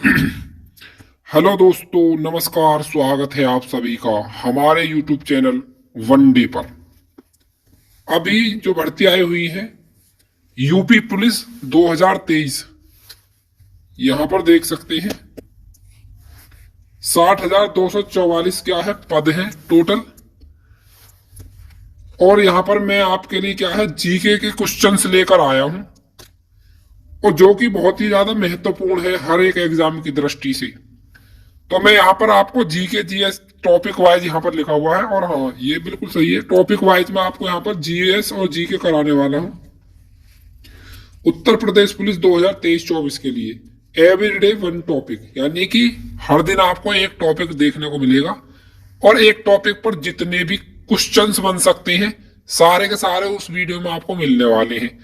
Hello दोस्तों, नमस्कार। स्वागत है आप सभी का हमारे YouTube चैनल वनडे पर। अभी जो भर्ती आई हुई है यूपी पुलिस 2023, यहां पर देख सकते हैं 60,244 क्या है पद हैं टोटल। और यहां पर मैं आपके लिए क्या है जीके के क्वेश्चंस लेकर आया हूं, और जो कि बहुत ही ज्यादा महत्वपूर्ण है हर एक एग्जाम की दृष्टि से। तो मैं यहाँ पर आपको जीके जीएस टॉपिक वाइज यहाँ पर लिखा हुआ है, और हाँ ये बिल्कुल सही है, टॉपिक वाइज मैं आपको यहाँ पर जीएस और जीके कराने वाला हूँ उत्तर प्रदेश पुलिस 2023-24 के लिए। एवरीडे वन टॉपिक, यानी कि हर दिन आपको एक टॉपिक देखने को मिलेगा, और एक टॉपिक पर जितने भी क्वेश्चंस बन सकते हैं सारे के सारे उस वीडियो में आपको मिलने वाले हैं।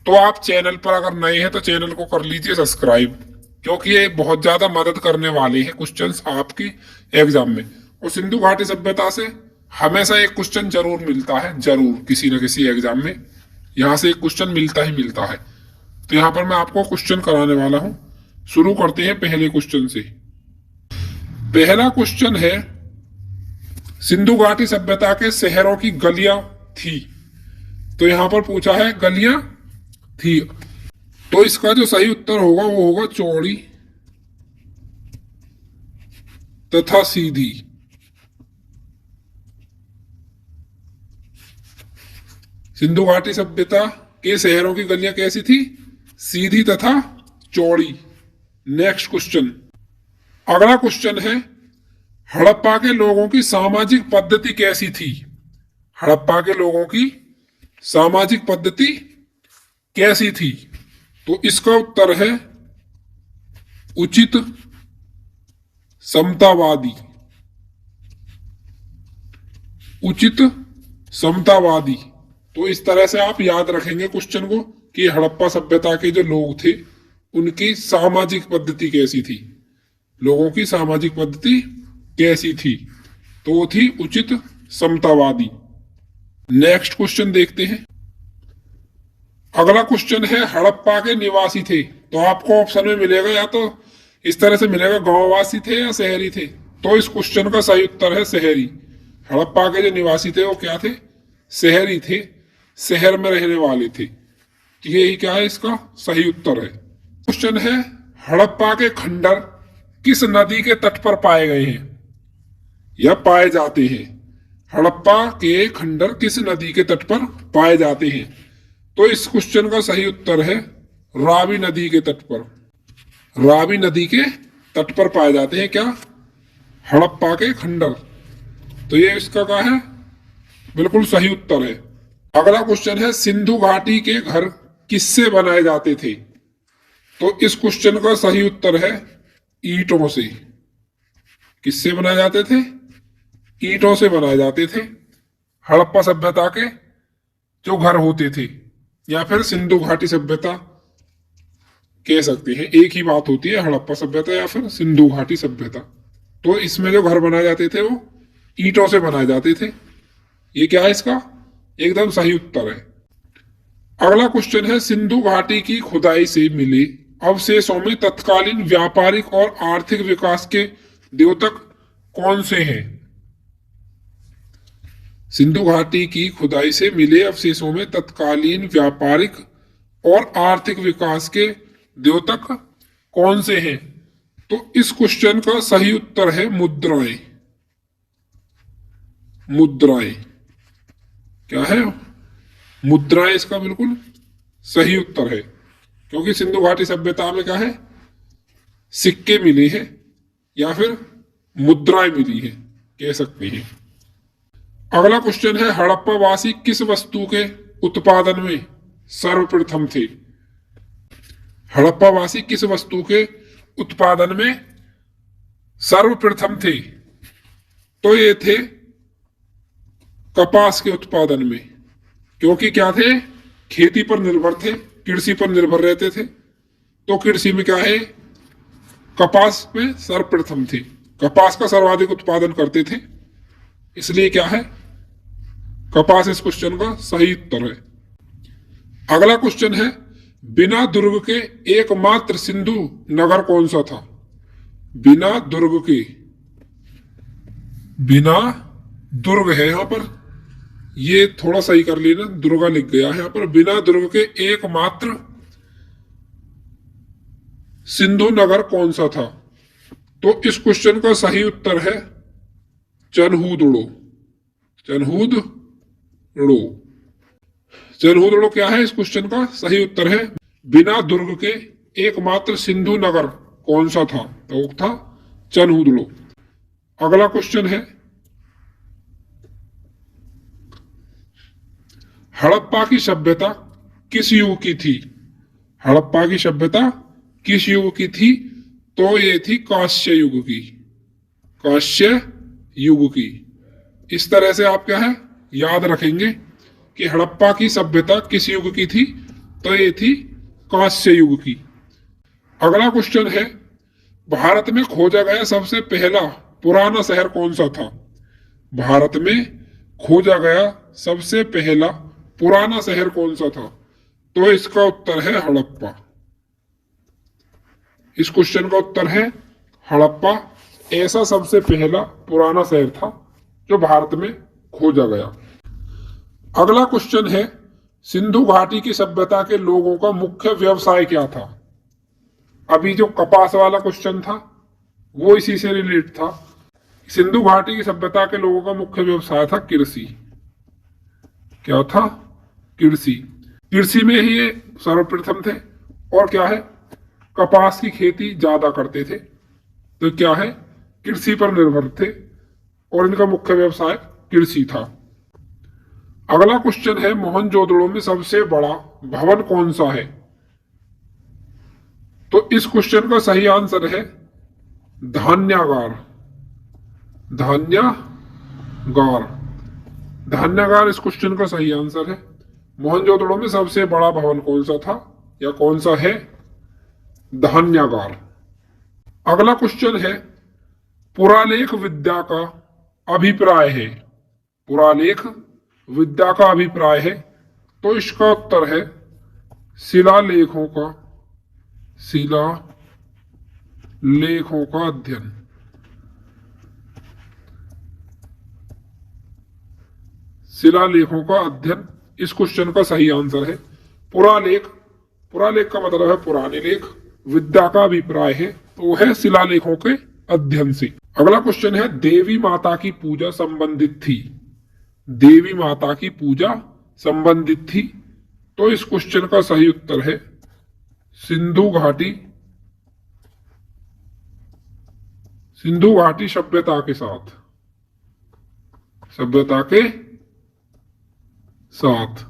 तो आप चैनल पर अगर नए हैं तो चैनल को कर लीजिए सब्सक्राइब, क्योंकि ये बहुत ज्यादा मदद करने वाले हैं क्वेश्चंस आपकी एग्जाम में। और सिंधु घाटी सभ्यता से हमेशा एक क्वेश्चन जरूर मिलता है, जरूर किसी न किसी एग्जाम में यहां से एक क्वेश्चन मिलता ही मिलता है। तो यहां पर मैं आपको क्वेश्चन कराने वाला हूं। शुरू करते हैं पहले क्वेश्चन से। पहला क्वेश्चन है, सिंधु घाटी सभ्यता के शहरों की गलियां थी। तो यहां पर पूछा है गलियां थी, तो इसका जो सही उत्तर होगा वो होगा चौड़ी तथा सीधी। सिंधु घाटी सभ्यता के शहरों की गलियां कैसी थी? सीधी तथा चौड़ी। Next question. अगला क्वेश्चन है, हड़प्पा के लोगों की सामाजिक पद्धति कैसी थी? हड़प्पा के लोगों की सामाजिक पद्धति कैसी थी? तो इसका उत्तर है उचित समतावादी। उचित समतावादी। तो इस तरह से आप याद रखेंगे क्वेश्चन को कि हड़प्पा सभ्यता के जो लोग थे उनकी सामाजिक पद्धति कैसी थी, लोगों की सामाजिक पद्धति कैसी थी? तो वो थी उचित समतावादी। नेक्स्ट क्वेश्चन देखते हैं। अगला क्वेश्चन है, हड़प्पा के निवासी थे। तो आपको ऑप्शन में मिलेगा, या तो इस तरह से मिलेगा गांववासी थे या शहरी थे। तो इस क्वेश्चन का सही उत्तर है शहरी। हड़प्पा के जो निवासी थे वो क्या थे? शहरी थे, शहर में रहने वाले थे। तो यही क्या है इसका सही उत्तर है। क्वेश्चन है, हड़प्पा के खंडर किस नदी के तट पर पाए गए हैं या पाए जाते हैं? हड़प्पा के खंडर किस नदी के तट पर पाए जाते हैं? तो इस क्वेश्चन का सही उत्तर है रावी नदी के तट पर। रावी नदी के तट पर पाए जाते हैं क्या? हड़प्पा के खंडर। तो ये इसका क्या है? बिल्कुल सही उत्तर है। अगला क्वेश्चन है, सिंधु घाटी के घर किससे बनाए जाते थे? तो इस क्वेश्चन का सही उत्तर है ईंटों से। किससे बनाए जाते थे? ईंटों से बनाए जाते थे हड़प्पा सभ्यता के जो घर होते थे, या फिर सिंधु घाटी सभ्यता कह सकते हैं। एक ही बात होती है, हड़प्पा सभ्यता या फिर सिंधु घाटी सभ्यता। तो इसमें जो घर बनाए जाते थे वो ईंटों से बनाए जाते थे। ये क्या है इसका एकदम सही उत्तर है। अगला क्वेश्चन है, सिंधु घाटी की खुदाई से मिले अवशेषों में तत्कालीन व्यापारिक और आर्थिक विकास के द्योतक कौन से हैं? सिंधु घाटी की खुदाई से मिले अवशेषों में तत्कालीन व्यापारिक और आर्थिक विकास के द्योतक कौन से हैं? तो इस क्वेश्चन का सही उत्तर है मुद्राएं। मुद्राएं क्या है? मुद्राएं इसका बिल्कुल सही उत्तर है, क्योंकि सिंधु घाटी सभ्यता में क्या है? सिक्के मिले हैं या फिर मुद्राएं मिली हैं कह सकते हैं। अगला क्वेश्चन है, हड़प्पावासी किस वस्तु के उत्पादन में सर्वप्रथम थे? हड़प्पावासी किस वस्तु के उत्पादन में सर्वप्रथम थे? तो ये थे कपास के उत्पादन में, क्योंकि क्या थे? खेती पर निर्भर थे, कृषि पर निर्भर रहते थे। तो कृषि में क्या है? कपास में सर्वप्रथम थे, कपास का सर्वाधिक उत्पादन करते थे, इसलिए क्या है? कपास इस क्वेश्चन का सही उत्तर है। अगला क्वेश्चन है, बिना दुर्ग के एकमात्र सिंधु नगर कौन सा था? बिना दुर्ग के, बिना दुर्ग है यहां पर, ये थोड़ा सही कर लेना, दुर्गा लिख गया है यहां पर। बिना दुर्ग के एकमात्र सिंधु नगर कौन सा था? तो इस क्वेश्चन का सही उत्तर है चनहूदड़ो। चनहूदड़ो, चनहूदड़ो क्या है इस क्वेश्चन का सही उत्तर है। बिना दुर्ग के एकमात्र सिंधु नगर कौन सा था? तो वो था चनहूदड़ो। अगला क्वेश्चन है, हड़प्पा की सभ्यता किस युग की थी? हड़प्पा की सभ्यता किस युग की थी? तो ये थी कांस्य युग की, कांस्य युग की। इस तरह से आप क्या है याद रखेंगे कि हड़प्पा की सभ्यता किस युग की थी? तो ये थी कांस्य युग की। अगला क्वेश्चन है, भारत में खोजा गया सबसे पहला पुराना शहर कौन सा था? भारत में खोजा गया सबसे पहला पुराना शहर कौन सा था? तो इसका उत्तर है हड़प्पा। इस क्वेश्चन का उत्तर है हड़प्पा। ऐसा सबसे पहला पुराना शहर था जो भारत में खोजा गया। अगला क्वेश्चन है, सिंधु घाटी की सभ्यता के लोगों का मुख्य व्यवसाय क्या था? अभी जो कपास वाला क्वेश्चन था वो इसी से रिलेट था। सिंधु घाटी की सभ्यता के लोगों का मुख्य व्यवसाय था कृषि। क्या था? कृषि। कृषि में ही ये सर्वप्रथम थे। और क्या है, कपास की खेती ज्यादा करते थे। तो क्या है, कृषि पर निर्भर थे और इनका मुख्य व्यवसाय कृषि था। अगला क्वेश्चन है, मोहनजोदड़ो में सबसे बड़ा भवन कौन सा है? तो इस क्वेश्चन का सही आंसर है धान्यागार। धान्यागार, धान्यागार इस क्वेश्चन का सही आंसर है। मोहनजोदड़ो में सबसे बड़ा भवन कौन सा था या कौन सा है? धान्यागार। अगला क्वेश्चन है, पुरालेख विद्या का अभिप्राय है। पुरालेख विद्या का अभिप्राय है। तो इसका उत्तर है शिलालेखों का, शिलालेखों का अध्ययन। शिलालेखों का अध्ययन इस क्वेश्चन का सही आंसर है। पुरालेख, पुरालेख का मतलब है पुराने लेख। विद्या का अभिप्राय है तो वो है शिलालेखों के अध्ययन से। अगला क्वेश्चन है, देवी माता की पूजा संबंधित थी। देवी माता की पूजा संबंधित थी। तो इस क्वेश्चन का सही उत्तर है सिंधु घाटी, सिंधु घाटी सभ्यता के साथ, सभ्यता के साथ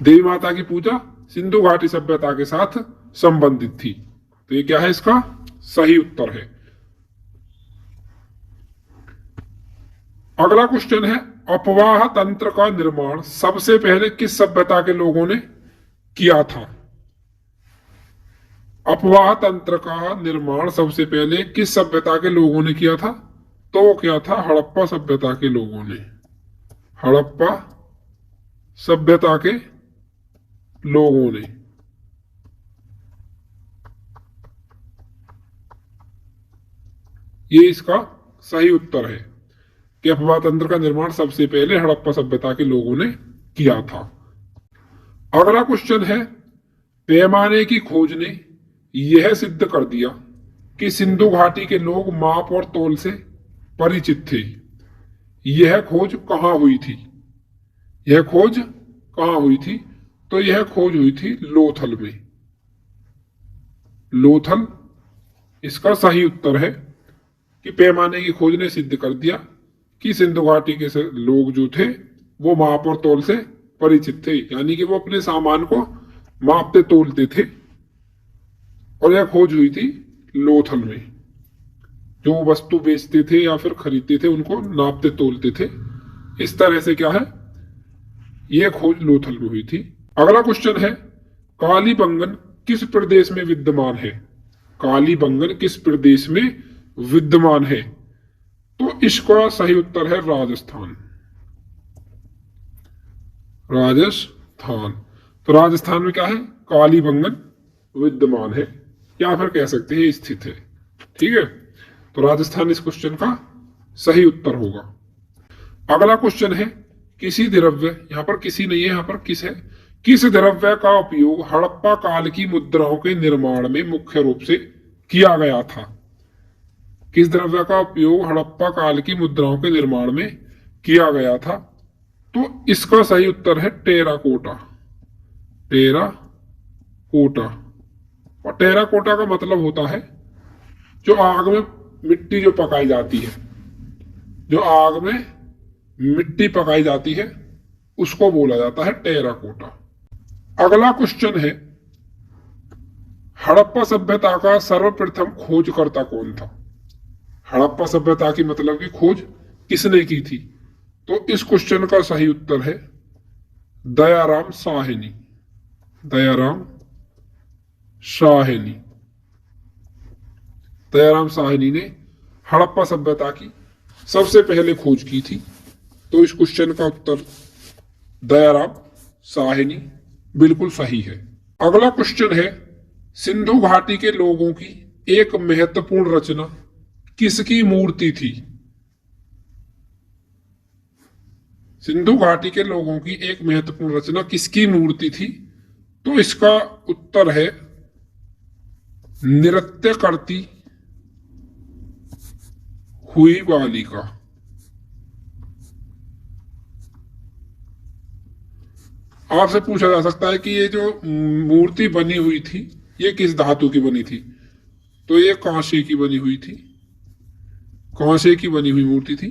देवी माता की पूजा सिंधु घाटी सभ्यता के साथ संबंधित थी। तो ये क्या है, इसका सही उत्तर है। अगला क्वेश्चन है, अपवाह तंत्र का निर्माण सबसे पहले किस सभ्यता के लोगों ने किया था? अपवाह तंत्र का निर्माण सबसे पहले किस सभ्यता के लोगों ने किया था? तो वो क्या था? हड़प्पा सभ्यता के लोगों ने। हड़प्पा सभ्यता के लोगों ने। ये इसका सही उत्तर है कि अपवाह तंत्र का निर्माण सबसे पहले हड़प्पा सभ्यता के लोगों ने किया था। अगला क्वेश्चन है, पैमाने की खोज ने यह सिद्ध कर दिया कि सिंधु घाटी के लोग माप और तौल से परिचित थे। यह खोज कहां हुई थी? यह खोज कहां हुई थी? तो यह खोज हुई थी लोथल में। लोथल इसका सही उत्तर है कि पैमाने की खोज ने सिद्ध कर दिया कि सिंधु घाटी के लोग जो थे वो माप और तौल से परिचित थे, यानी कि वो अपने सामान को मापते तोलते थे। और यह खोज हुई थी लोथल में। जो वस्तु बेचते थे या फिर खरीदते थे उनको नापते तोलते थे। इस तरह से क्या है, यह खोज लोथल में हुई थी। अगला क्वेश्चन है, कालीबंगन किस प्रदेश में विद्यमान है? कालीबंगन किस प्रदेश में विद्यमान है? तो इसका सही उत्तर है राजस्थान। राजस्थान। तो राजस्थान में क्या है? कालीबंगन विद्यमान है या फिर कह सकते हैं स्थित है। ठीक है, तो राजस्थान इस क्वेश्चन का सही उत्तर होगा। अगला क्वेश्चन है, किसी द्रव्य, यहां पर किसी नहीं है, यहां पर किस है, किस द्रव्य का उपयोग हड़प्पा काल की मुद्राओं के निर्माण में मुख्य रूप से किया गया था? किस द्रव्य का उपयोग हड़प्पा काल की मुद्राओं के निर्माण में किया गया था? तो इसका सही उत्तर है टेराकोटा। टेराकोटा, और टेराकोटा का मतलब होता है जो आग में मिट्टी जो पकाई जाती है, जो आग में मिट्टी पकाई जाती है उसको बोला जाता है टेराकोटा। अगला क्वेश्चन है, हड़प्पा सभ्यता का सर्वप्रथम खोजकर्ता कौन था? हड़प्पा सभ्यता की मतलब की खोज किसने की थी? तो इस क्वेश्चन का सही उत्तर है दयाराम साहनी। दयाराम साहनी, दयाराम साहनी ने हड़प्पा सभ्यता की सबसे पहले खोज की थी। तो इस क्वेश्चन का उत्तर दयाराम साहनी बिल्कुल सही है। अगला क्वेश्चन है, सिंधु घाटी के लोगों की एक महत्वपूर्ण रचना किसकी मूर्ति थी? सिंधु घाटी के लोगों की एक महत्वपूर्ण रचना किसकी मूर्ति थी? तो इसका उत्तर है नृत्य करती हुई बालिका। आपसे पूछा जा सकता है कि ये जो मूर्ति बनी हुई थी ये किस धातु की बनी थी? तो ये कांसे की बनी हुई थी, कांसे की बनी हुई मूर्ति थी,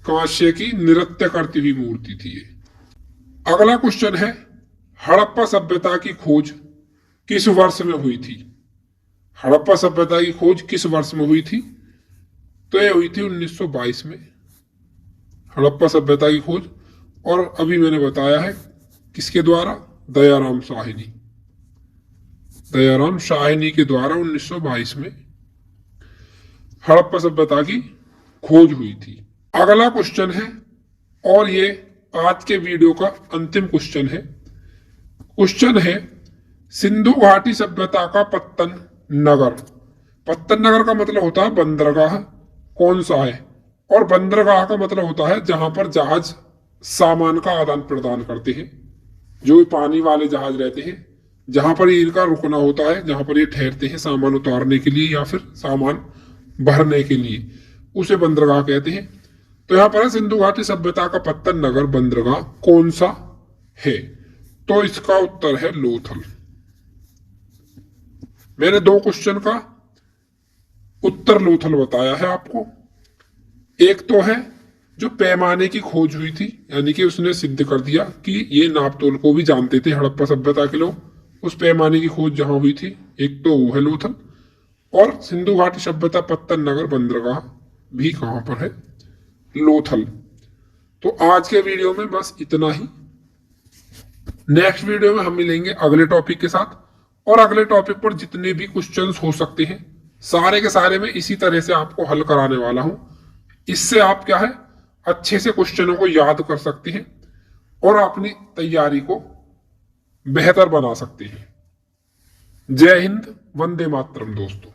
कांसे की नृत्य करती हुई मूर्ति थी ये। अगला क्वेश्चन है, हड़प्पा सभ्यता की खोज किस वर्ष में हुई थी? हड़प्पा सभ्यता की खोज किस वर्ष में हुई थी? तो ये हुई थी 1922 में, हड़प्पा सभ्यता की खोज। और अभी मैंने बताया है किसके द्वारा? दयाराम साहनी। दयाराम साहनी के द्वारा 1922 में हड़प्पा सभ्यता की खोज हुई थी। अगला क्वेश्चन है, और ये आज के वीडियो का अंतिम क्वेश्चन है। क्वेश्चन है, सिंधु घाटी सभ्यता का पत्तन नगर, पत्तन नगर का मतलब होता है बंदरगाह, कौन सा है? और बंदरगाह का मतलब होता है जहां पर जहाज सामान का आदान प्रदान करते हैं, जो पानी वाले जहाज रहते हैं, जहां पर इनका रुकना होता है, जहां पर ये ठहरते हैं सामान उतारने के लिए या फिर सामान भरने के लिए, उसे बंदरगाह कहते हैं। तो यहां पर है सिंधु घाटी सभ्यता का पत्तन नगर बंदरगाह कौन सा है? तो इसका उत्तर है लोथल। मैंने 2 क्वेश्चन का उत्तर लोथल बताया है आपको। एक तो है जो पैमाने की खोज हुई थी, यानी कि उसने सिद्ध कर दिया कि ये नापतोल को भी जानते थे हड़प्पा सभ्यता के लोग, उस पैमाने की खोज जहां हुई थी, एक तो वो है लोथल। और सिंधु घाटी सभ्यता पत्तन नगर बंदरगाह भी कहां पर है? लोथल। तो आज के वीडियो में बस इतना ही। नेक्स्ट वीडियो में हम मिलेंगे अगले टॉपिक के साथ, और अगले टॉपिक पर जितने भी क्वेश्चंस हो सकते हैं सारे के सारे मैं इसी तरह से आपको हल कराने वाला हूं। इससे आप क्या है अच्छे से क्वेश्चनों को याद कर सकते हैं और अपनी तैयारी को बेहतर बना सकते हैं। जय हिंद, वंदे मातरम दोस्तों।